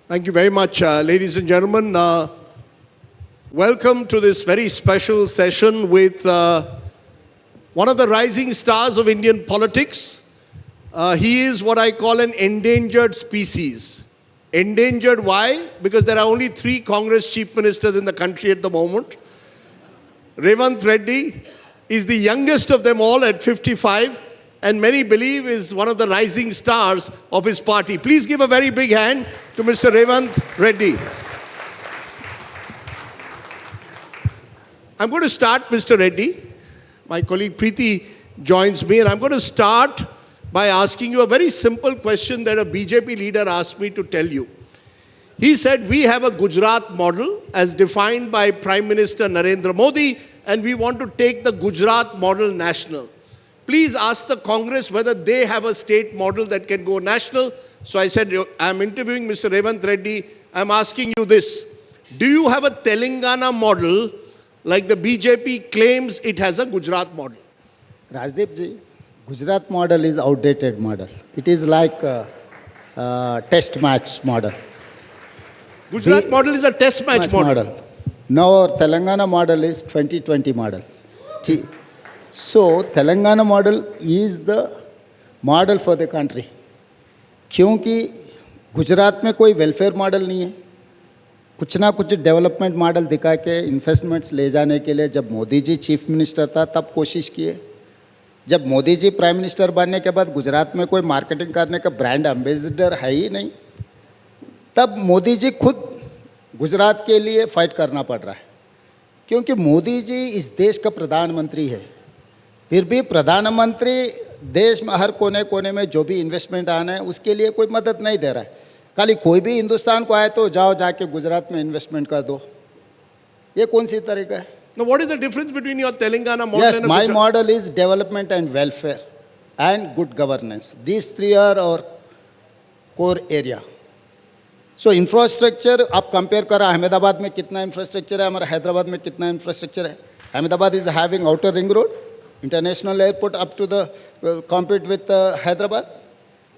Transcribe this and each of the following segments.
Thank you very much, ladies and gentlemen. Welcome to this very special session with one of the rising stars of Indian politics. He is what I call an endangered species. Endangered, why? Because there are only 3 Congress chief ministers in the country at the moment. Revanth Reddy is the youngest of them all at 55, and many believe is one of the rising stars of his party. Please give a very big hand to Mr. Revanth Reddy. I'm going to start, Mr. Reddy. My colleague Preeti joins me, and I'm going to start by asking you a very simple question that a BJP leader asked me to tell you. He said, we have a Gujarat model as defined by Prime Minister Narendra Modi, and we want to take the Gujarat model national. Please ask the Congress whether they have a state model that can go national. So I said, I'm interviewing Mr. Revanth Reddy. I'm asking you this. Do you have a Telangana model like the BJP claims it has a Gujarat model? Rajdeep ji, Gujarat model is outdated model. It is like a test match model. Gujarat model is a test match model. Now our Telangana model is 2020 model. So Telangana model is the model for the country. क्योंकि गुजरात में कोई welfare model नहीं है, कुछ ना कुछ development model दिखा के इन्वेस्टमेंट्स ले जाने के लिए जब मोदी जी चीफ मिनिस्टर था तब कोशिश किए. जब मोदी जी प्राइम मिनिस्टर बनने के बाद गुजरात में कोई मार्केटिंग करने का ब्रांड एम्बेसडर है ही नहीं. तब मोदी जी खुद गुजरात के लिए फाइट करना पड़ रहा है, क्योंकि मोदी जी इस देश का प्रधानमंत्री है. फिर भी प्रधानमंत्री देश में हर कोने कोने में जो भी इन्वेस्टमेंट आना है उसके लिए कोई मदद नहीं दे रहा है. खाली कोई भी हिंदुस्तान को आए तो जाओ जाके गुजरात में इन्वेस्टमेंट कर दो. ये कौन सी तरीका है? Now, what is the difference between your Telangana model Yes, and my model is development and welfare and good governance. These 3 are our core area. So infrastructure, आप कंपेयर करो अहमदाबाद में कितना इंफ्रास्ट्रक्चर है, हमारा हैदराबाद में कितना इंफ्रास्ट्रक्चर है. Ahmedabad is having outer ring road, international airport up to the compete with Hyderabad.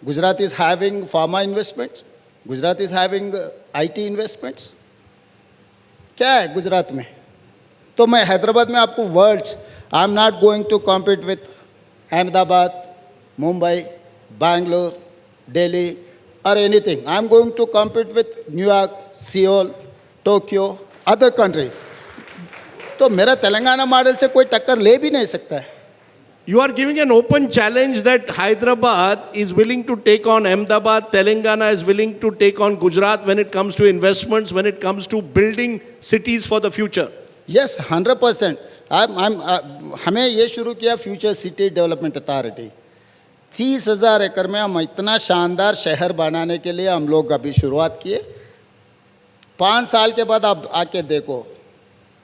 Gujarat is having pharma investments. Gujarat is having IT investments. क्या है गुजरात में? तो मैं हैदराबाद में आपको words, I am not going to compete with Ahmedabad, Mumbai, Bangalore, Delhi और anything. I am going to compete with New York, Seoul, Tokyo, other countries. तो मेरा तेलंगाना मॉडल से कोई टक्कर ले भी नहीं सकता है. You are giving an open challenge that Hyderabad is willing to take on Ahmedabad, Telangana is willing to take on Gujarat when it comes to investments, when it comes to building cities for the future. Yes, 100%. हमें ये शुरू किया future city development authority. 30,000 एकड़ में हम इतना शानदार शहर बनाने के लिए हम लोग अभी शुरुआत किए. 5 साल के बाद आप आके देखो,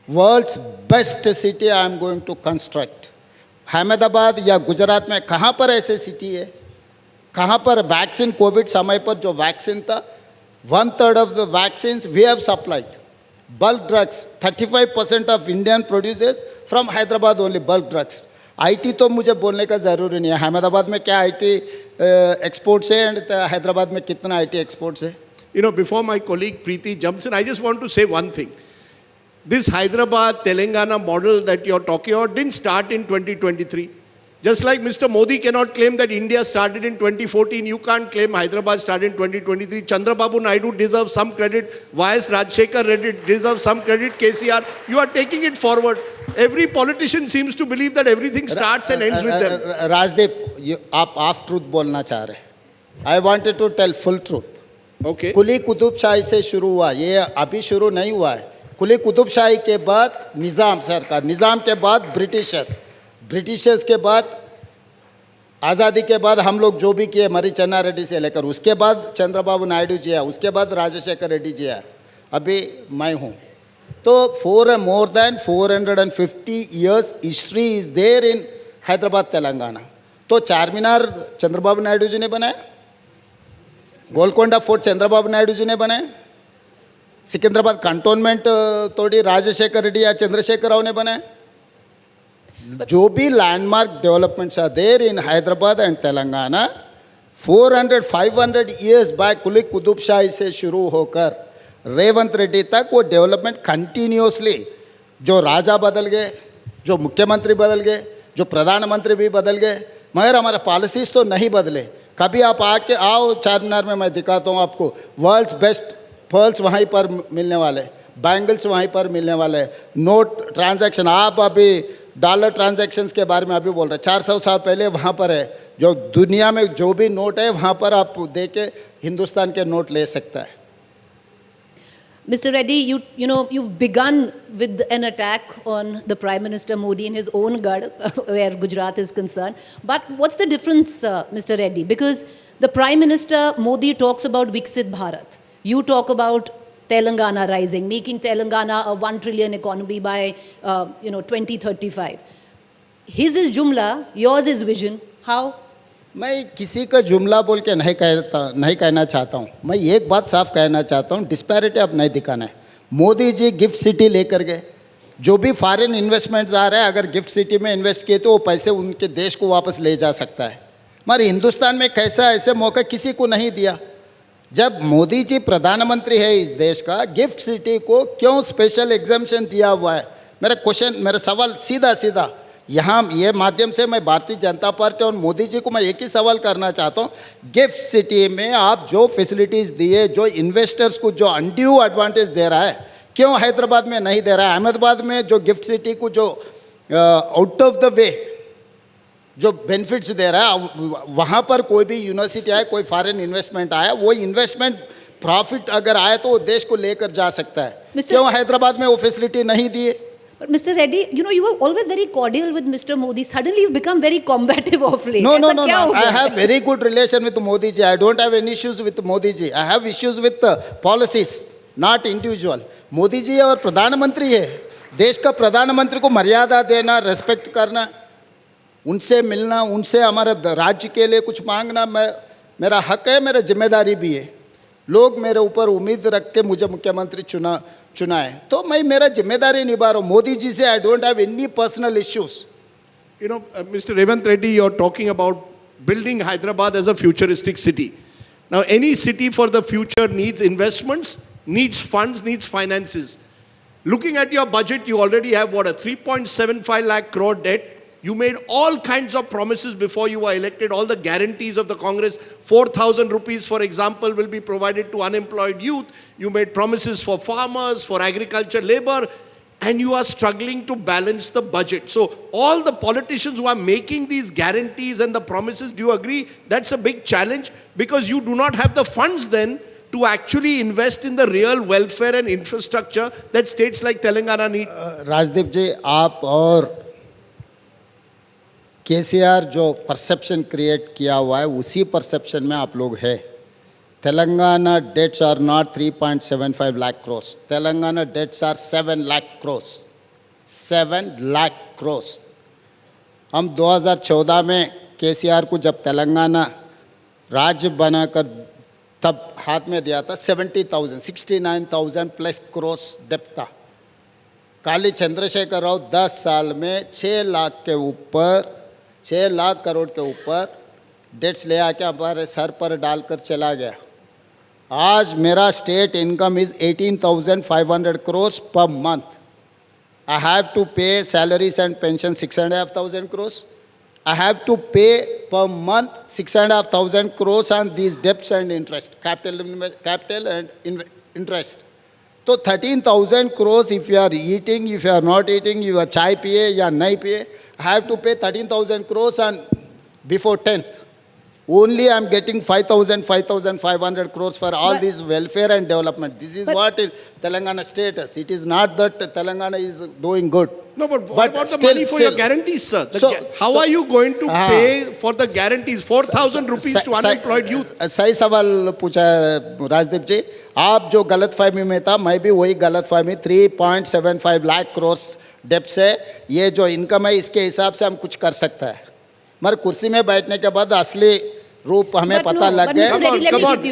world's best city I am going to construct. Ahmedabad या गुजरात में कहाँ पर ऐसे सिटी है? कहाँ पर वैक्सीन, कोविड समय पर जो वैक्सीन था, 1/3 of the vaccine we have supplied. Bulk drugs, 35% of Indian produces from Hyderabad only, bulk drugs. IT तो मुझे बोलने का ज़रूरी नहीं है. अहमदाबाद में क्या IT एक्सपोर्ट्स है एंड हैदराबाद में कितना IT एक्सपोर्ट्स है? You know, before my colleague Preeti jumps in, I just want to say one thing. This Hyderabad, Telangana model that you're talking about didn't start in 2023. Just like Mr. Modi cannot claim that India started in 2014, you can't claim Hyderabad started in 2023. Chandrababu Naidu deserves some credit. YS Rajshekhar Reddy deserves some credit. KCR, you are taking it forward. Every politician seems to believe that everything starts and ends with them. Rajdeep, आप half truth बोलना चाह रहे हैं. I wanted to tell full truth. Okay. कुली कुतुबशाही से शुरू हुआ, ये अभी शुरू नहीं हुआ है. कुली कुतुबशाही के बाद निज़ाम सरकार, निज़ाम के बाद ब्रिटिशर्स के बाद आज़ादी के बाद हम लोग जो भी किए मरी चन्ना रेड्डी से लेकर, उसके बाद चंद्रबाबू नायडू जी आया, उसके बाद राजशेखर रेड्डी जी आया, अभी मैं हूँ. तो more than 450 years history is there in Hyderabad Telangana. तो चार मीनार चंद्रबाबू नायडू जी ने बनाया, गोलकोंडा फोर्ट चंद्रबाबू नायडू जी ने बनाया, सिकंदराबाद कंटोनमेंट तोड़ी राजशेखर रेड्डी या चंद्रशेखर राव ने बनाया. जो भी landmark developments are there in Hyderabad and Telangana, 400-500 years back Quli Qutub Shahi से शुरू होकर रेवंत रेड्डी तक वो डेवलपमेंट कंटिन्यूसली, जो राजा बदल गए, जो मुख्यमंत्री बदल गए, जो प्रधानमंत्री भी बदल गए, मगर हमारे पॉलिसीज़ तो नहीं बदले। कभी आप आके आओ चारमीनार में, मैं दिखाता हूँ आपको, वर्ल्ड्स बेस्ट पर्ल्स वहीं पर मिलने वाले, बैंगल्स वहीं पर मिलने वाले, नोट ट्रांजैक्शन, आप अभी डॉलर ट्रांजैक्शंस के बारे में अभी बोल रहे हैं, 400 साल पहले वहाँ पर है, जो दुनिया में जो भी नोट है वहाँ पर आप दे के हिंदुस्तान के नोट ले सकता है। Mr. Reddy, you've begun with an attack on the Prime Minister Modi in his own Garh, where Gujarat is concerned. But what's the difference, Mr. Reddy? Because the Prime Minister Modi talks about Viksit Bharat. You talk about Telangana rising, making Telangana a 1 trillion economy by 2035. His is Jumla, yours is vision. How? मैं किसी का जुमला बोल के नहीं कहना चाहता हूँ। मैं एक बात साफ कहना चाहता हूँ, डिस्पैरिटी अब नहीं दिखाना है। मोदी जी गिफ्ट सिटी लेकर गए, जो भी फॉरेन इन्वेस्टमेंट्स आ रहे हैं, अगर गिफ्ट सिटी में इन्वेस्ट किए तो वो पैसे उनके देश को वापस ले जा सकता है। हमारे हिंदुस्तान में कैसा ऐसे मौका किसी को नहीं दिया। जब मोदी जी प्रधानमंत्री है इस देश का, गिफ्ट सिटी को क्यों स्पेशल एग्जाम्शन दिया हुआ है? मेरा सवाल सीधा यहाँ ये माध्यम से मैं भारतीय जनता पार्टी और मोदी जी को मैं एक ही सवाल करना चाहता हूँ, गिफ्ट सिटी में आप जो फैसिलिटीज़ दिए, जो इन्वेस्टर्स को जो अनड्यू एडवांटेज दे रहा है, क्यों हैदराबाद में नहीं दे रहा है? अहमदाबाद में जो गिफ्ट सिटी को जो आउट ऑफ द वे जो बेनिफिट्स दे रहा है, वहाँ पर कोई भी यूनिवर्सिटी आए, कोई फॉरेन इन्वेस्टमेंट आया, वो इन्वेस्टमेंट प्रॉफिट अगर आए तो वो देश को लेकर जा सकता है। क्यों हैदराबाद में वो फैसिलिटी नहीं दिए? But Mr. Reddy, you were always very cordial with Mr. Modi. Suddenly you've become very combative of late. No. क्या हो गया? I have very good relation with Modi ji. I don't have any issues with Modi ji. I have issues with policies, not individual. Modi ji और प्रधानमंत्री है, देश का प्रधानमंत्री को मर्यादा देना, रेस्पेक्ट करना, उनसे मिलना, उनसे हमारे राज्य के लिए कुछ मांगना मेरा हक है, मेरा जिम्मेदारी भी है। लोग मेरे ऊपर उम्मीद रख के मुझे मुख्यमंत्री चुना है, तो मैं मेरा जिम्मेदारी निभा रहा हूँ। मोदी जी से I don't have any personal issues. Mr. Revant Reddy, you're talking about building Hyderabad as a futuristic city. Now, any city for the future needs investments, needs funds, needs finances. Looking at your budget, you already have a 3.75 lakh crore debt. You made all kinds of promises before you were elected, all the guarantees of the Congress. 4,000 rupees, for example, will be provided to unemployed youth. You made promises for farmers, for agriculture labor, and you are struggling to balance the budget. So all the politicians who are making these guarantees and the promises, do you agree that's a big challenge? Because you do not have the funds then to actually invest in the real welfare and infrastructure that states like Telangana need. Rajdeep ji, आप और केसीआर जो perception create किया हुआ है, उसी perception में आप लोग हैं। Telangana debts are not 3.75 lakh crores, Telangana debts are 7 lakh crores, 7 lakh crores. हम 2014 में केसीआर को जब तेलंगाना राज्य बनाकर तब हाथ में दिया था, 69,000 प्लस क्रोर्स डेप्थ था। काली चंद्रशेखर राव 10 साल में 6 लाख करोड़ के ऊपर डेट्स ले आके हमारे सर पर डालकर चला गया। आज मेरा state income is 18,500 crores per month. I have to pay salaries and pension 6,500 crores. I have to pay per month 6,500 crores on these debts and interest, capital and interest. So 13,000 crores if you are eating, if you are not eating, you are chai piye ya nahi piye, I have to pay 13,000 crores on before 10th. Only I am getting 5,500 crores for all this welfare and development. This is what is Telangana status. It is not that Telangana is doing good. No, but what about the money for your guarantees, sir? How are you going to pay for the guarantees? 4,000 rupees to unemployed youth. सही सवाल पूछा है राजदीप जी। आप जो गलतफहमी में था, मैं भी वही गलतफहमी। 3.75 लाख crores डेप्स है। ये जो इनकम है, इसके हिसाब से हम कुछ कर सकता है, मगर कुर्सी में बैठने के बाद असली रूप हमें पता लग गया।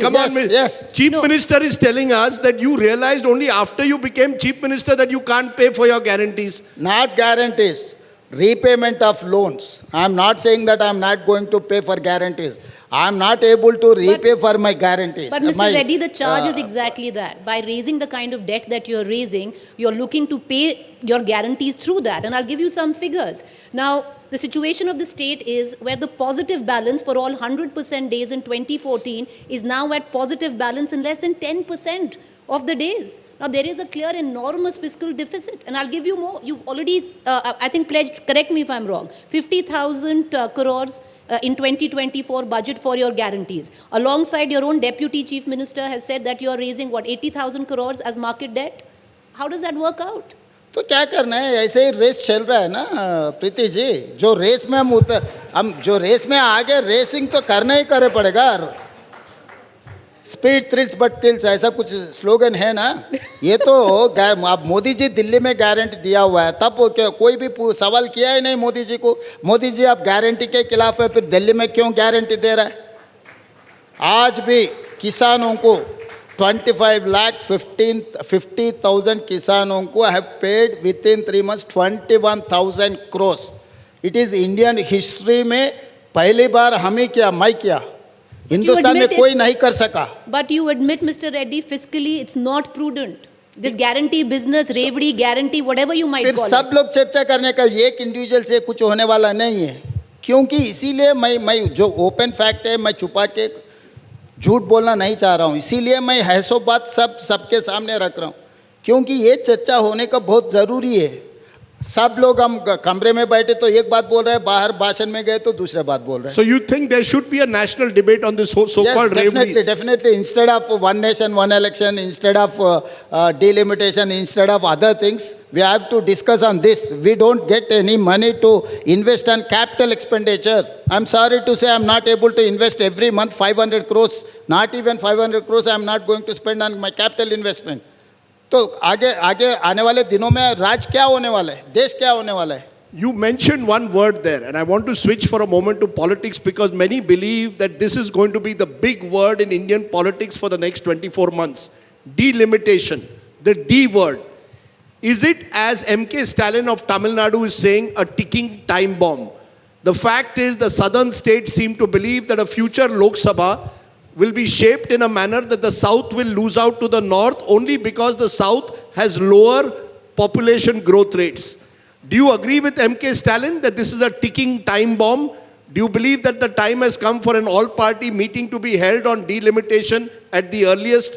Come on, yes. Chief Minister is telling us that you realized only after you became Chief Minister that you can't pay for your guarantees. Not guarantees, repayment of loans. I am not saying that I am not going to pay for guarantees. I am not able to repay for my guarantees. But Mr. My- Reddy, the charge is exactly that. By raising the kind of debt that you're raising, you're looking to pay your guarantees through that. And I'll give you some figures. Now, the situation of the state is where the positive balance for all 100% days in 2014 is now at positive balance in less than 10% of the days. Now, there is a clear, enormous fiscal deficit. And I'll give you more. You've already, I think, pledged, correct me if I'm wrong, 50,000 crores in 2024 budget for your guarantees. Alongside, your own deputy chief minister has said that you're raising, what, 80,000 crores as market debt? How does that work out? तो क्या करना है, ऐसे ही race चल रहा है ना प्रीति जी. जो रेस में हम जो रेस में आगे रेसिंग तो करना ही करे पड़ेगा. स्पीड थ्रिल्स बट टिल्स ऐसा कुछ स्लोगन है ना. ये तो अब मोदी जी दिल्ली में गारंटी दिया हुआ है, तब कोई भी सवाल किया ही नहीं मोदी जी को. मोदी जी आप गारंटी के खिलाफ है, फिर दिल्ली में क्यों गारंटी दे रहा है. आज भी किसानों को 50,000 किसानों को have paid with in 3 months 21,000 crores. It is Indian history में पहली बार हम ही किया, मैं किया. हिंदुस्तान में कोई नहीं कर सका. But you admit, Mr. Reddy, fiscally it's not prudent. This guarantee business, रेवड़ी guarantee, whatever you might फिर call सब it. लोग चर्चा करने का, एक इंडिविजुअल से कुछ होने वाला नहीं है. क्योंकि इसीलिए मैं जो ओपन फैक्ट है मैं छुपा के झूठ बोलना नहीं चाह रहा हूँ. इसीलिए मैं हैसो बात सबके सामने रख रहा हूँ, क्योंकि ये चर्चा होने का बहुत ज़रूरी है. सब लोग हम कमरे में बैठे तो एक बात बोल रहे हैं, बाहर भाषण में गए तो दूसरा बात बोल रहे हैं. So you think there should be a national debate on this so-called Yes, revenues? definitely. Instead of one nation, one election, instead of delimitation, instead of other things, we have to discuss on this. We don't get any money to invest on capital expenditure. I'm sorry to say I'm not able to invest every month 500 crores. Not even 500 crores I'm not going to spend on my capital investment. तो आगे आने वाले दिनों में राज क्या होने वाला है, देश क्या होने वाला है. You mentioned one word there, and I want to switch for a moment to politics because many believe that this is going to be the big word in Indian politics for the next 24 months. Delimitation, the D word. Is it, as M.K. Stalin of Tamil Nadu is saying, a ticking time bomb? The fact is, the southern states seem to believe that a future Lok Sabha will be shaped in a manner that the south will lose out to the north only because the south has lower population growth rates. Do you agree with M.K. Stalin that this is a ticking time bomb? Do you believe that the time has come for an all-party meeting to be held on delimitation at the earliest,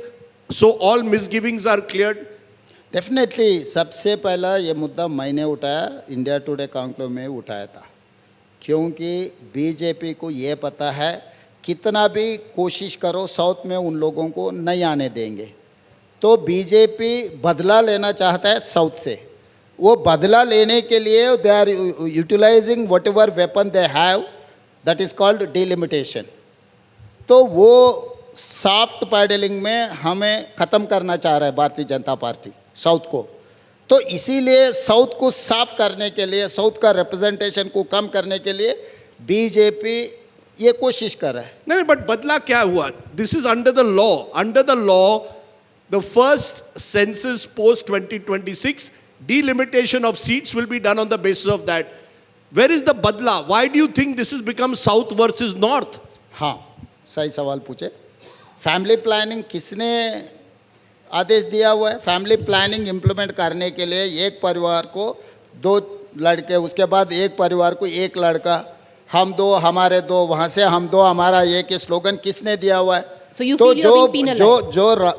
so all misgivings are cleared? Definitely सबसे पहला ये मुद्दा मैंने उठाया, India today conclave में उठाया था, क्योंकि बीजेपी को ये पता है कितना भी कोशिश करो साउथ में उन लोगों को नहीं आने देंगे. तो बीजेपी बदला लेना चाहता है साउथ से. वो बदला लेने के लिए they are utilizing whatever weapon they have, that is called delimitation. तो वो सॉफ्ट पैडलिंग में हमें ख़त्म करना चाह रहा है भारतीय जनता पार्टी साउथ को. तो इसीलिए साउथ को साफ करने के लिए, साउथ का रिप्रेजेंटेशन को कम करने के लिए बीजेपी ये कोशिश कर रहा है. नहीं, बट बदला क्या हुआ? This is under the law. Under the law, the first census post 2026, delimitation of seats will be done on the basis of that. Where is the badla? Why do you think this has become south versus north? हाँ, सही सवाल पूछे. Family planning किसने आदेश दिया हुआ है? Family planning implement करने के लिए एक परिवार को 2 लड़के, उसके बाद एक परिवार को 1 लड़का, हम 2 हमारे 2, वहाँ से हम 2 हमारा 1, ये स्लोगन किसने दिया हुआ है? So you तो feel you're being penalized? जो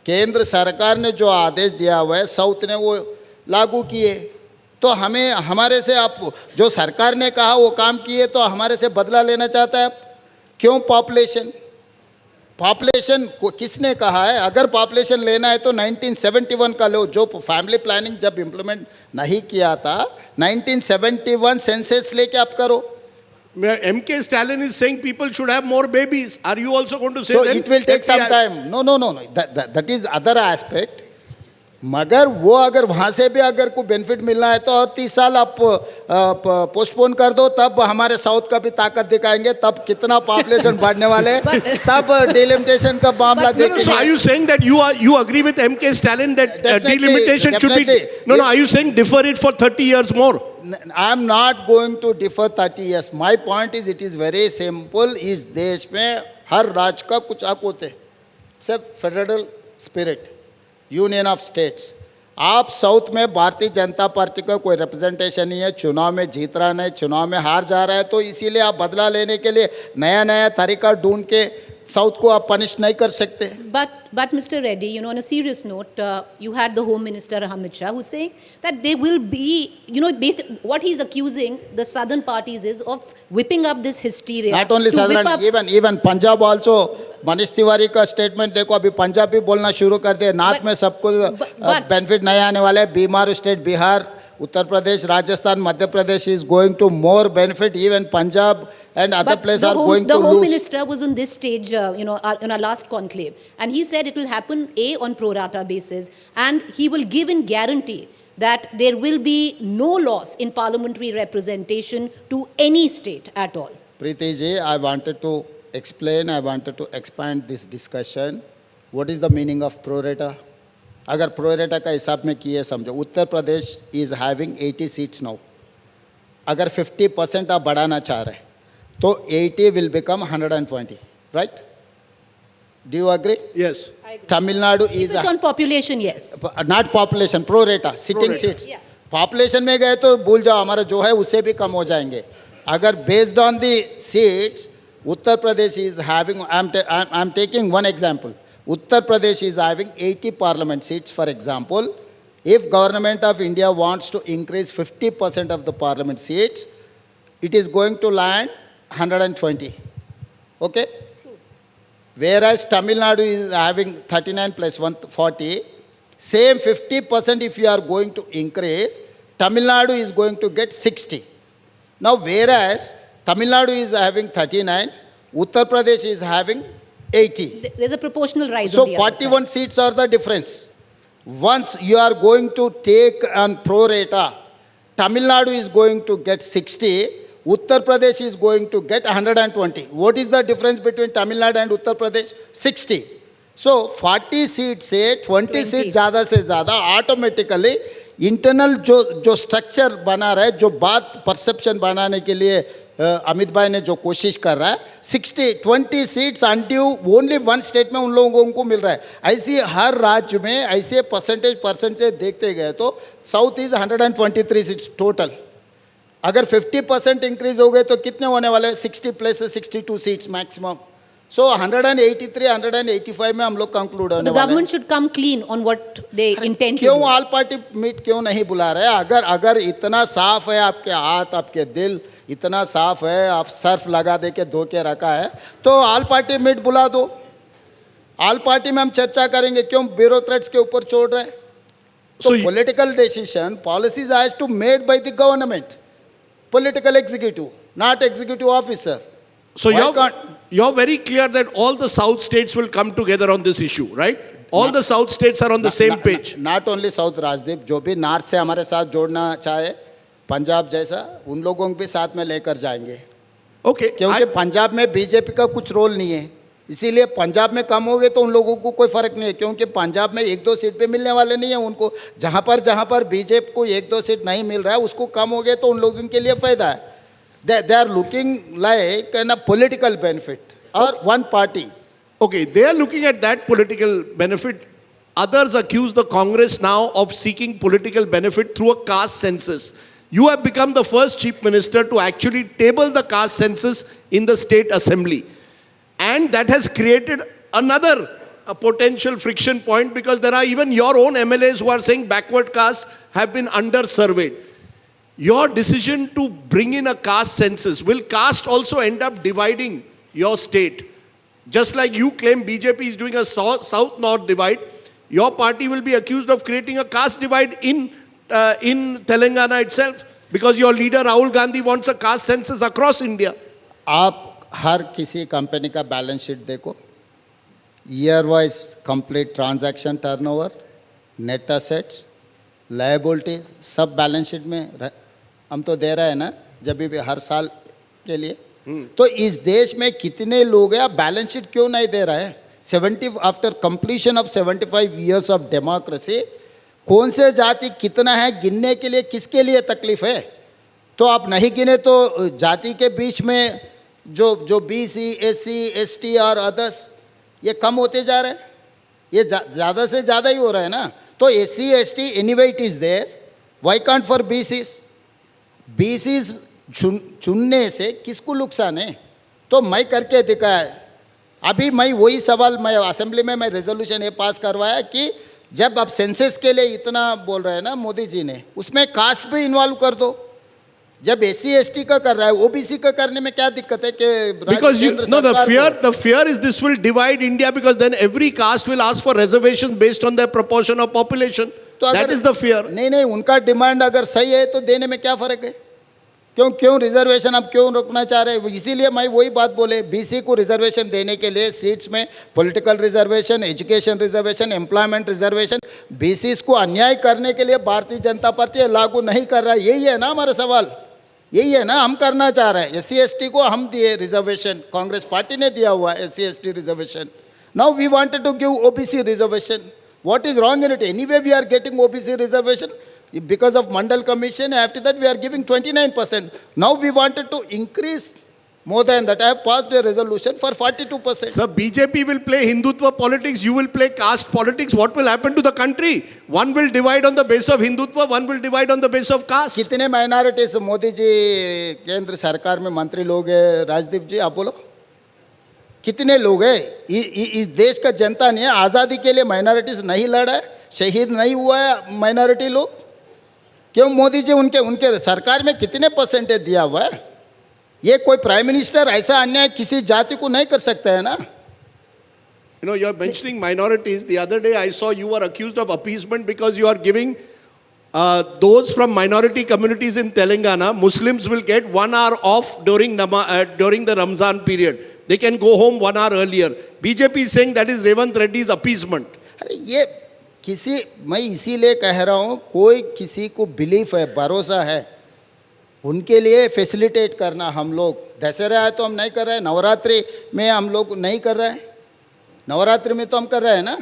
केंद्र सरकार ने जो आदेश दिया हुआ है साउथ ने वो लागू किए. तो हमें हमारे से आप जो सरकार ने कहा वो काम किए, तो हमारे से बदला लेना चाहता है. क्यों? पॉपुलेशन को किसने कहा है? अगर पॉपुलेशन लेना है तो 1971 का लो, जो फैमिली प्लानिंग जब इम्प्लीमेंट नहीं किया था 1971 सेंसस लेके आप करो. M.K. Stalin is saying people should have more babies. Are you also going to say So that? it will take some time. No. That is other aspect. मगर वो अगर वहाँ से भी अगर कोई बेनिफिट मिलना है तो और 30 साल आप पोस्टपोन कर दो, तब हमारे साउथ का भी ताकत दिखाएंगे, तब कितना पॉपुलेशन बढ़ने वाले हैं, तब डिलिमिटेशन का मामला No, no, so are देखेंगे. you saying that you agree with MK Stalin that Definitely, delimitation should be? definitely. No, no. Are you saying defer it for 30 years more? I am not going to defer 30 years. My point is, it is very simple. इस देश में हर राज्य का कुछ हक होते हैं. It's a federal spirit, union of states. आप साउथ में भारतीय जनता पार्टी का कोई रिप्रेजेंटेशन नहीं है, चुनाव में जीत रहा नहीं, चुनाव में हार जा रहा है, तो इसीलिए आप बदला लेने के लिए नया नया तरीका ढूंढ के साउथ को आप पनिश नहीं कर सकते. But Mr. Reddy, you know, on a serious note, you had the Home Minister Amit Shah who's saying that there will be, you know, what he's accusing the southern parties is of whipping up this hysteria. Not only to whip southern, up- even Punjab also. Manish Tiwari का statement देखो, अभी पंजाब भी बोलना शुरू कर दिया. North में सबको बेनिफिट नहीं आने वाला है. बीमार state Bihar, Uttar Pradesh, Rajasthan, Madhya Pradesh is going to more benefit. Even Punjab and other But places the are home, going the to Home lose. Minister was on this stage, you know, in our last conclave, and he said it will happen on pro rata basis, and he will give in guarantee that there will be no loss in parliamentary representation to any state at all. Preeti ji, I wanted to explain, I wanted to expand this discussion. What is the meaning of pro rata? अगर pro rata का हिसाब में किए समझो, Uttar Pradesh is having 80 seats now. अगर 50% आप बढ़ाना चाह रहे हैं, तो 80 will become 120, right? Do you agree? Yes. Tamil Nadu If is it's on population, yes. not population, pro rata, sitting rata. seats. Yeah. Population में गए तो भूल जाओ, हमारा जो है उससे भी कम हो जाएंगे. अगर based on the seats, Uttar Pradesh is having, I'm taking one example. Uttar Pradesh is having 80 parliament seats, for example. If government of India wants to increase 50% of the parliament seats, it is going to land 120. Okay? True. Whereas Tamil Nadu is having 39 plus 140, same 50% if you are going to increase, Tamil Nadu is going to get 60. Now, whereas Tamil Nadu is having 39, Uttar Pradesh is having 80. There's a proportional rise. So on the other side. 41 seats are the difference. Once you are going to take on pro rata, Tamil Nadu is going to get 60, Uttar Pradesh is going to get 120. What is the difference between Tamil Nadu and Uttar Pradesh? 60. So 40 seats से 20 seat ज़्यादा से ज़्यादा automatically internal जो structure बना रहा है, जो बात परसेप्शन बनाने के लिए अमित भाई ने जो कोशिश कर रहा है, 20 seats undue only one state में उन लोगों को मिल रहा है. ऐसी हर राज्य में ऐसे परसेंटेज देखते गए तो साउथ इज 123 सीट्स टोटल. अगर 50% इंक्रीज हो गए तो कितने होने वाले? 60 प्लस 62 सीट्स मैक्सिमम. सो 183, 185 में हम लोग कंक्लूड होने The वाले हैं. government should come clean on what they intend to क्यों do. ऑल पार्टी मीट क्यों नहीं बुला रहे? अगर इतना साफ है आपके हाथ, आपके दिल इतना साफ है, आप सर्फ लगा दे के धो के रखा है, तो ऑल पार्टी मीट बुला दो. ऑल पार्टी में हम चर्चा करेंगे. क्यों ब्यूरोक्रेट्स के ऊपर छोड़ रहे? So तो you- political decision policies has to made by the government, political executive, not executive officer. So Why you're, can't- you're very clear that all the South states will come together on this issue, right? All the South states are on the same page. Not only south, Rajdeep, जो भी north से हमारे साथ जोड़ना चाहे, पंजाब जैसा, उन लोगों को भी साथ में लेकर जाएंगे. Okay. क्योंकि पंजाब में बीजेपी का कुछ रोल नहीं है, इसीलिए पंजाब में कम हो गए तो उन लोगों को कोई फर्क नहीं है. क्योंकि पंजाब में 1-2 सीट पे मिलने वाले नहीं है उनको. जहाँ पर बीजेपी को 1-2 सीट नहीं मिल रहा है, उसको कम हो गए तो उन लोगों के लिए फायदा है. They are looking like a political benefit or one party. Okay, they are looking at that political benefit. Others accuse the Congress now of seeking political benefit through a caste census. You have become the first chief minister to actually table the caste census in the state assembly. And that has created another potential friction point, because there are even your own MLAs who are saying backward castes have been under-surveyed. Your decision to bring in a caste census, will caste also end up dividing your state? Just like you claim BJP is doing a south-north divide, your party will be accused of creating a caste divide in Telangana itself, because your leader Rahul Gandhi wants a caste census across India. आप हर किसी company का balance sheet देखो, year wise complete transaction turnover, net assets, liabilities सब balance sheet में हम तो दे रहे हैं ना, जब भी हर साल के लिए। तो इस देश में कितने लोग हैं, आप बैलेंस शीट क्यों नहीं दे रहे हैं? 70 after completion of 75 years of democracy कौन से जाति कितना है गिनने के लिए किसके लिए तकलीफ है? तो आप नहीं गिने तो जाति के बीच में जो BC, SC, ST और अदर्स ये कम होते जा रहे हैं, ये ज़्यादा से ज़्यादा ही हो रहा है ना। तो SC, ST anyway it is there, why can't for BCs? BCs चुनने से किसको नुकसान है? तो मैं करके दिखाया। अभी मैं वही सवाल, मैं असेंबली में मैं रेजोल्यूशन ये पास करवाया कि जब आप सेंसस के लिए इतना बोल रहे हैं ना मोदी जी ने, उसमें कास्ट भी इन्वॉल्व कर दो। जब SC, ST का कर रहा है, OBC का करने में क्या दिक्कत है? कि Because the fear is this will divide India, because then every caste will ask for reservations based on their proportion of population. तो That is the fear. नहीं, उनका डिमांड अगर सही है तो देने में क्या फ़र्क है? क्यों रिजर्वेशन आप क्यों रोकना चाह रहे हैं? इसीलिए मैं वही बात बोले, BC को रिजर्वेशन देने के लिए सीट्स में political reservation, education reservation, employment reservation, BCs को अन्याय करने के लिए भारतीय जनता पार्टी लागू नहीं कर रहा है। यही है ना हमारा सवाल, यही है ना हम करना चाह रहे हैं। SC, ST को हम दिए रिजर्वेशन, कांग्रेस पार्टी ने दिया हुआ है SC, ST reservation. Now we wanted to give OBC reservation. What is wrong in it? Anyway we are getting OBC reservation because of Mandal Commission. After that we are giving 29%. Now we wanted to increase more than that. I have passed a resolution for 42%. Sir, BJP will play Hindutva politics, you will play caste politics. What will happen to the country? One will divide on the basis of Hindutva, one will divide on the basis of caste. कितने minorities Modi ji केंद्र सरकार में मंत्री लोग हैं? राजदीप जी आप बोलो, कितने लोग हैं? इस देश का जनता ने आज़ादी के लिए माइनॉरिटीज नहीं लड़ा है, शहीद नहीं हुआ है माइनॉरिटी लोग? क्यों मोदी जी उनके सरकार में कितने परसेंटेज दिया हुआ है? ये कोई प्राइम मिनिस्टर ऐसा अन्याय किसी जाति को नहीं कर सकता है ना। You know, you're mentioning minorities. The other day I saw you were accused of appeasement because you are giving those from minority communities in Telangana, Muslims will get 1 hour off during the Ramzan period. They can go home 1 hour earlier. BJP is saying that is Revant Reddy's appeasement. अरे ये मैं इसीलिए कह रहा हूँ, कोई किसी को बिलीफ है, भरोसा है, उनके लिए फैसिलिटेट करना। हम लोग दशहरा है तो हम नहीं कर रहे हैं, नवरात्रि में हम लोग नहीं कर रहे हैं, नवरात्रि में तो हम कर रहे हैं ना।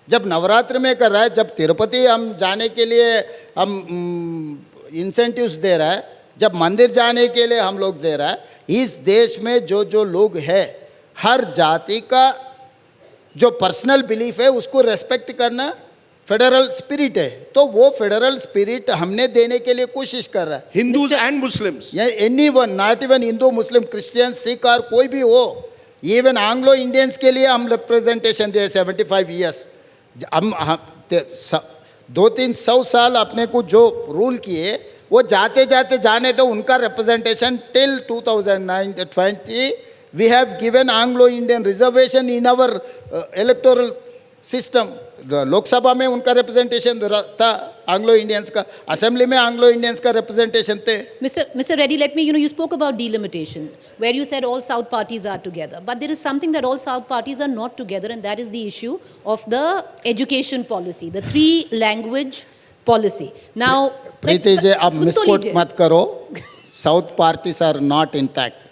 जब नवरात्रि में कर रहा है, जब तिरुपति हम जाने के लिए हम इंसेंटिव्स दे रहा है, जब मंदिर जाने के लिए हम लोग दे रहा है, इस देश में जो लोग हैं, हर जाति का जो पर्सनल बिलीफ है उसको रेस्पेक्ट करना फेडरल स्पिरिट है। तो वो फेडरल स्पिरिट हमने देने के लिए कोशिश कर रहा है। Hindus and Muslims. Anyone, not even Hindu, Muslim, Christian, Sikh और कोई भी हो, इवन एंग्लो इंडियंस के लिए हम रिप्रेजेंटेशन दिए 75 ईयर्स। हम 200-300 साल अपने को जो रूल किए वो जाते जाने तो उनका representation till 2020 we have given Anglo Indian reservation in our electoral system. Lok Sabha में उनका रिप्रेजेंटेशन था एंग्लो इंडियंस का, असेंबली में एंग्लो इंडियंस का रिप्रेजेंटेशन थे। Mr. Reddy, let me, you spoke about delimitation, where you said all South parties are together. But there is something that all South parties are not together, and that is the issue of the education policy, the 3-language policy. Now, Preeti ji आप misquote मत करो, South parties are not intact.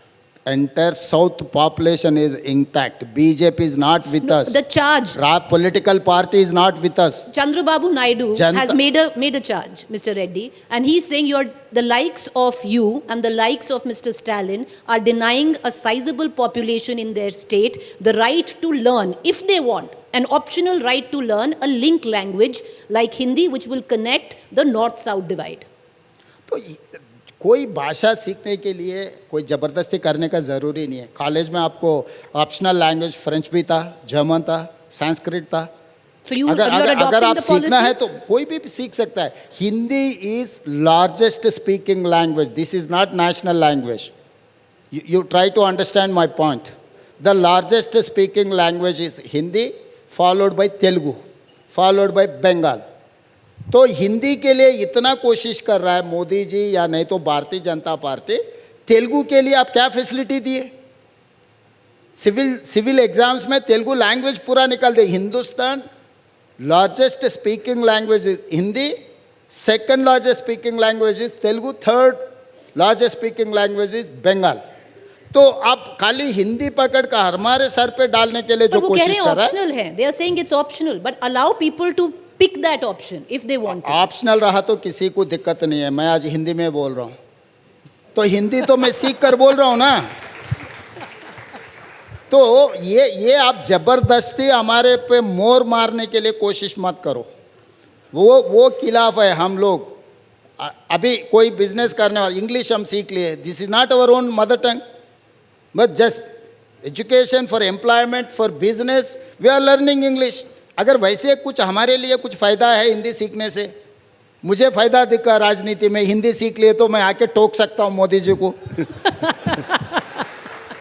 Entire South population is intact. BJP is not with us. The charge. Political party is not with us. Chandrababu Naidu has made a charge, Mr. Reddy, and he's saying the likes of you and the likes of Mr. Stalin are denying a sizable population in their state the right to learn, if they want, an optional right to learn a link language like Hindi, which will connect the North-South divide. तो कोई भाषा सीखने के लिए कोई ज़बरदस्ती करने का ज़रूरी नहीं है। कॉलेज में आपको ऑप्शनल लैंग्वेज फ्रेंच भी था, जर्मन था, संस्कृत था। अगर आप सीखना है तो कोई भी सीख सकता है। Hindi is largest speaking language, this is not national language. You try to understand my point. The largest speaking language is Hindi, followed by Telugu, followed by Bengal. तो हिंदी के लिए इतना कोशिश कर रहा है मोदी जी या नहीं तो भारतीय जनता पार्टी, तेलुगु के लिए आप क्या फैसिलिटी दिए? सिविल एग्जाम्स में तेलुगु लैंग्वेज पूरा निकाल दे। Hindustan largest speaking language is Hindi, second largest speaking language is Telugu, third largest speaking language is Bengal. तो आप खाली हिंदी पकड़ कर हमारे सर पे डालने के लिए जो But वो कह रहे कोशिश हैं कर रहा है, ऑप्शनल है. They are saying it's optional, but allow people to pick that option if they want to. Optional रहा तो किसी को दिक्कत नहीं है. मैं आज हिंदी में बोल रहा हूँ, तो हिंदी तो मैं सीख कर बोल रहा हूँ ना. तो ये आप जबरदस्ती हमारे पे मोर मारने के लिए कोशिश मत करो. वो खिलाफ है हम लोग. अभी कोई बिजनेस करने वाला इंग्लिश हम सीख लिए, this is not our own mother tongue, but just education for employment for business we are learning English. अगर वैसे कुछ हमारे लिए कुछ फ़ायदा है हिंदी सीखने से, मुझे फ़ायदा दिखा राजनीति में, हिंदी सीख लिए तो मैं आके टोक सकता हूँ मोदी जी को.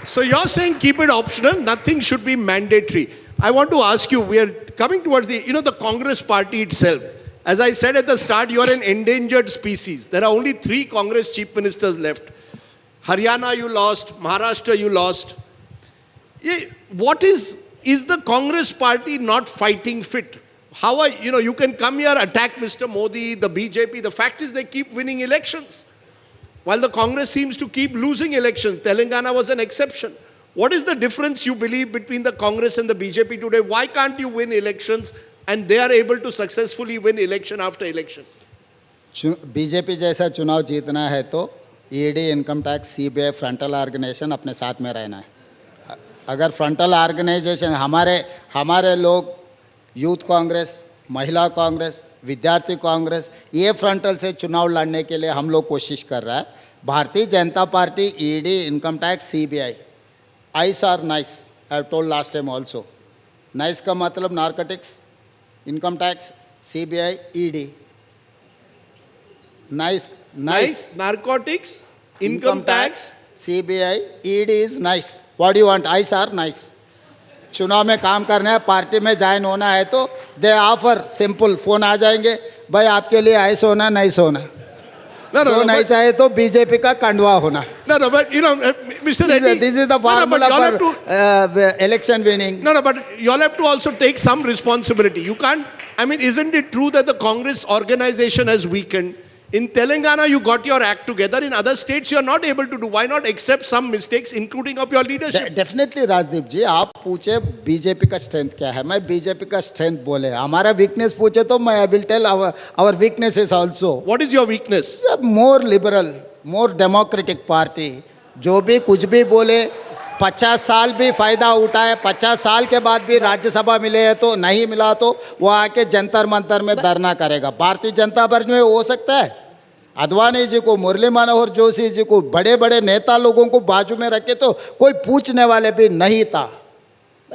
So you're saying keep it optional, nothing should be mandatory. I want to ask you, we are coming towards the Congress party itself. As I said at the start, you are an endangered species. There are only 3 Congress chief ministers left. Haryana you lost, Maharashtra you lost. What is the Congress party not fighting fit? How are, you can come here, attack Mr. Modi, the BJP. The fact is they keep winning elections. While the Congress seems to keep losing elections. Telangana was an exception. What is the difference you believe between the Congress and the BJP today? Why can't you win elections and they are able to successfully win election after election? BJP जैसा चुनाव जीतना है तो ED, income tax, CBI, frontal organisation अपने साथ में रहना है. अगर फ्रंटल ऑर्गेनाइजेशन हमारे लोग यूथ कांग्रेस, महिला कांग्रेस, विद्यार्थी कांग्रेस, ये फ्रंटल से चुनाव लड़ने के लिए हम लोग कोशिश कर रहा है. Bharatiya Janata Party, ED, income tax, CBI, ice are nice. I have told last time also. Nice का मतलब narcotics, income tax, CBI, ED. Nice Narcotics, income tax. CBI, ED is nice. What you want? Ice are nice. चुनाव में काम करना है, party में join होना है तो दे ऑफर सिंपल, फोन आ जाएंगे, भाई आपके लिए आइस होना, नाइस होना. No, नहीं चाहे तो बीजेपी का कंडवा होना. No, but Mr. Reddy, This is the formula for election winning. No, but you all have to also take some responsibility. You can't, isn't it true that the Congress organization has weakened? In Telangana, you got your act together. In other states, you are not able to do. Why not accept some mistakes, including of your leadership? Definitely Rajdeep ji, आप पूछे BJP का strength क्या है, मैं BJP का strength बोले. हमारा weakness पूछे तो मैं I will tell our weaknesses also. What is your weakness? More liberal, more democratic party. जो भी कुछ भी बोले, 50 साल भी फायदा उठाए, 50 साल के बाद भी राज्यसभा मिले है तो नहीं मिला तो वो आके जंतर मंतर में धरना करेगा. भारतीय जनता पार्टी में हो सकता है. अडवाणी जी को, मुरली मनोहर जोशी जी को, बड़े बड़े नेता लोगों को बाजू में रखे तो कोई पूछने वाले भी नहीं था.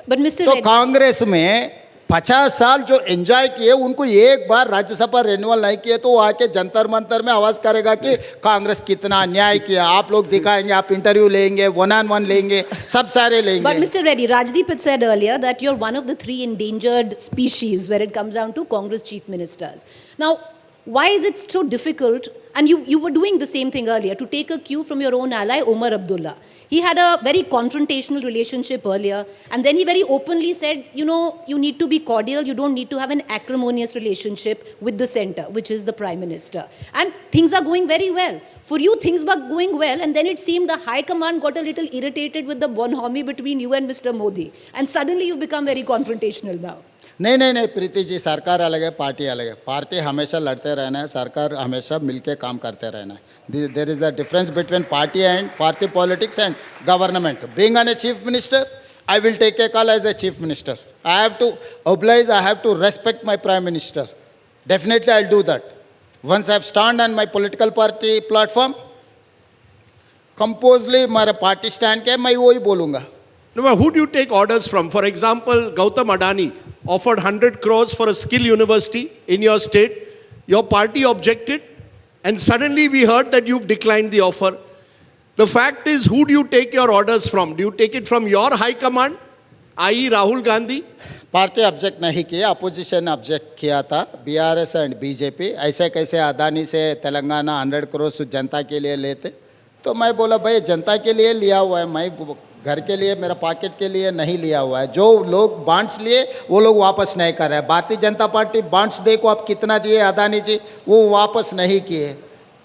But Mr. तो Reddy, कांग्रेस में 50 साल जो एंजॉय किए, उनको एक बार राज्यसभा रिन्यूअल नहीं किए तो वो आके जंतर मंतर में आवाज करेगा कि कांग्रेस कितना अन्याय किया. आप लोग दिखाएंगे, आप इंटरव्यू लेंगे, 1-on-1 लेंगे, सब सारे लेंगे. But Mr. Reddy, Rajdeep had said earlier that you're one of the 3 endangered species when it comes down to Congress chief ministers. Now, why is it so difficult? And you were doing the same thing earlier, to take a cue from your own ally, Omar Abdullah. He had a very confrontational relationship earlier, and then he very openly said, you need to be cordial, you don't need to have an acrimonious relationship with the center, which is the Prime Minister. And things are going very well. For you, things were going well, and then it seemed the High Command got a little irritated with the bonhomie between you and Mr. Modi. And suddenly you've become very confrontational now. नहीं प्रीति जी, सरकार अलग है, party अलग है. Party हमेशा लड़ते रहना है, सरकार हमेशा मिलके काम करते रहना है. There is a difference between party and party politics and government. Being an chief minister, I will take a call as a chief minister. I have to oblige, I have to respect my prime minister. Definitely I'll do that. Once I've stand on my political party platform, composedly हमारा party stand क्या है, मैं वही बोलूँगा. No, but who do you take orders from? For example, Gautam Adani offered 100 crores for a skill university in your state. Your party objected, and suddenly we heard that you've declined the offer. The fact is, who do you take your orders from? Do you take it from your high command, i.e. Rahul Gandhi? Party object नहीं किया, opposition object किया था, BRS and BJP. ऐसे कैसे अदानी से तेलंगाना 100 करोड़ जनता के लिए लेते. तो मैं बोला भाई जनता के लिए लिया हुआ है, घर के लिए, मेरा पॉकेट के लिए नहीं लिया हुआ है। जो लोग बॉन्ड्स लिए वो लोग वापस नहीं कर रहे हैं। भारतीय जनता पार्टी बॉन्ड्स देखो आप कितना दिए अदानी जी, वो वापस नहीं किए,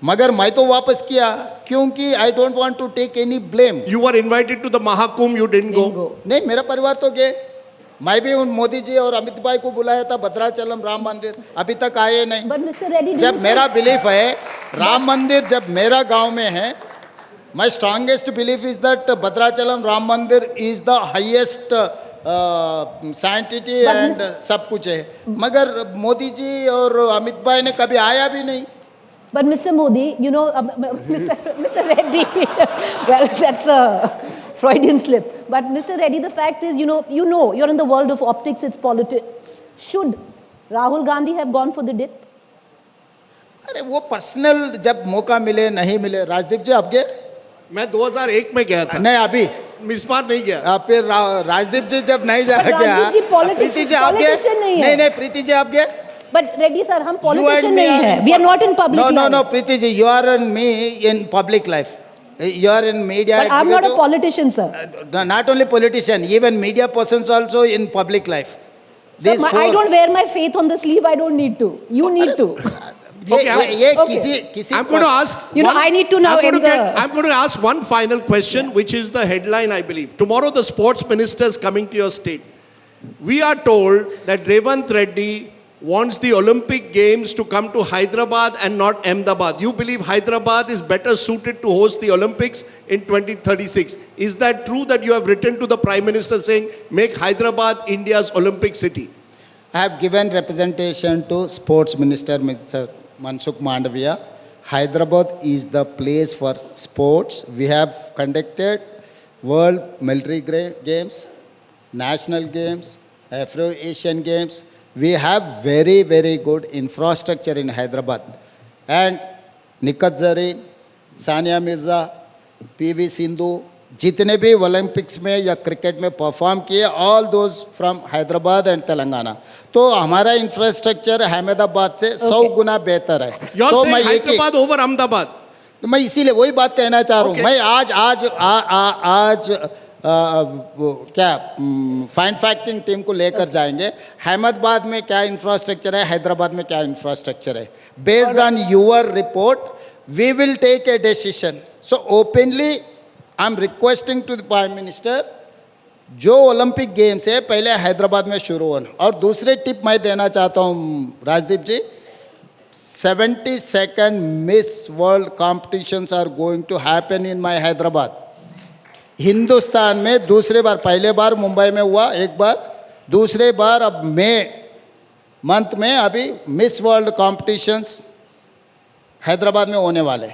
मगर मैं तो वापस किया क्योंकि I don't want to take any blame. You were invited to the Mahakumbh, you didn't go. नहीं, मेरा परिवार तो गए, मैं भी उन मोदी जी और अमित भाई को बुलाया था भद्राचलम राम मंदिर, अभी तक आए नहीं। But Mr. Reddy, जब मेरा बिलीफ है राम मंदिर जब मेरा गांव में है, my strongest belief is that Bhadrachalam Ram Mandir is the highest sanctity and सब कुछ है, मगर मोदी जी और अमित भाई ने कभी आया भी नहीं। But Mr. Modi, you know, Mr. Reddy, well, that's a Freudian slip. But Mr. Reddy, the fact is, you're in the world of optics, it's politics. Should Rahul Gandhi have gone for the dip? अरे वो personal जब मौका मिले नहीं मिले। राजदीप जी आप गए? मैं 2001 में गया था, नहीं अभी इस बार नहीं गया। फिर राजदीप जी जब नहीं जा But गया, राजदीप जी प्रीति जी आप गए? politician नहीं है। नहीं प्रीति जी आप गए? But Reddy sir, हम You and politician me नहीं are है. in We are not in public No, life. no, Preeti ji, you are and me in public life. You are in media But I'm not a executive. politician, sir. Not only politician, even media persons also in public life. Sir, I don't wear my faith on the sleeve. I don't need to. You need to. ये Okay. किसी I'm going to ask. I need to now end I'm going to ask one final question, which is the headline, I believe. Tomorrow, the sports minister is coming to your state. We are told that Revant Reddy wants the Olympic Games to come to Hyderabad and not Ahmedabad. You believe Hyderabad is better suited to host the Olympics in 2036. Is that true that you have written to the Prime Minister saying, make Hyderabad India's Olympic city? I have given representation to Sports Minister Mr. Mansukh Mandavia. Hyderabad is the place for sports. We have conducted World Military Games, National Games, Afro-Asian Games. We have very, very good infrastructure in Hyderabad. And Nikat Zareen, Sania Mirza, PV Sindhu, जितने भी Olympics में या cricket में perform किए, all those from Hyderabad and Telangana. तो हमारा infrastructure Ahmedabad से 100 गुना बेहतर है। You're तो saying मैं Hyderabad over Ahmedabad? तो मैं इसीलिए वही बात कहना चाह रहा हूँ। Okay. मैं आज क्या फाइन फैक्टिंग टीम को लेकर जाएंगे, अहमदाबाद में क्या इंफ्रास्ट्रक्चर है, हैदराबाद में क्या इंफ्रास्ट्रक्चर है। Based on your report we will take a decision. So openly I am requesting to the prime minister, जो ओलंपिक गेम्स है पहले हैदराबाद में शुरू होना। और दूसरे टिप मैं देना चाहता हूँ Rajdeep ji, 72nd miss world competitions are going to happen in my Hyderabad. Hindustan में दूसरे बार, पहले बार मुंबई में हुआ एक बार, दूसरे बार अब मई मंथ में अभी मिस वर्ल्ड कॉम्पिटिशन्स हैदराबाद में होने वाले।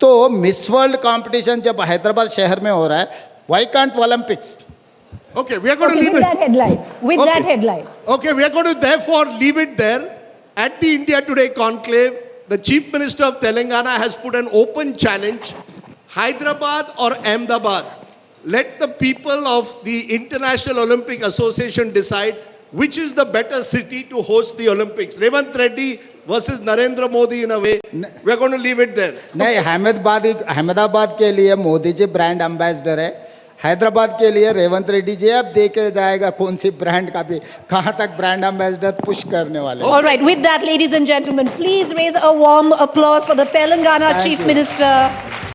तो मिस वर्ल्ड कॉम्पिटिशन जब हैदराबाद शहर में हो रहा है, why can't Olympics? Okay, we are going to leave with it. that headline. With Okay. that headline. Okay, we are going to therefore leave it there. At the India Today conclave, the Chief Minister of Telangana has put an open challenge, Hyderabad or Ahmedabad. Let the people of the International Olympic Association decide which is the better city to host the Olympics. Revant Reddy versus Narendra Modi in a way. We are going to leave it there. नहीं, अहमदाबाद के लिए Modi ji brand ambassador है, हैदराबाद के लिए रेवंत रेड्डी जी। अब देखे जाएगा कौन सी ब्रांड का भी कहाँ तक ब्रांड एम्बेसडर पुश करने वाले। All right, with that, ladies and gentlemen, please raise a warm applause for the Telangana Chief Minister.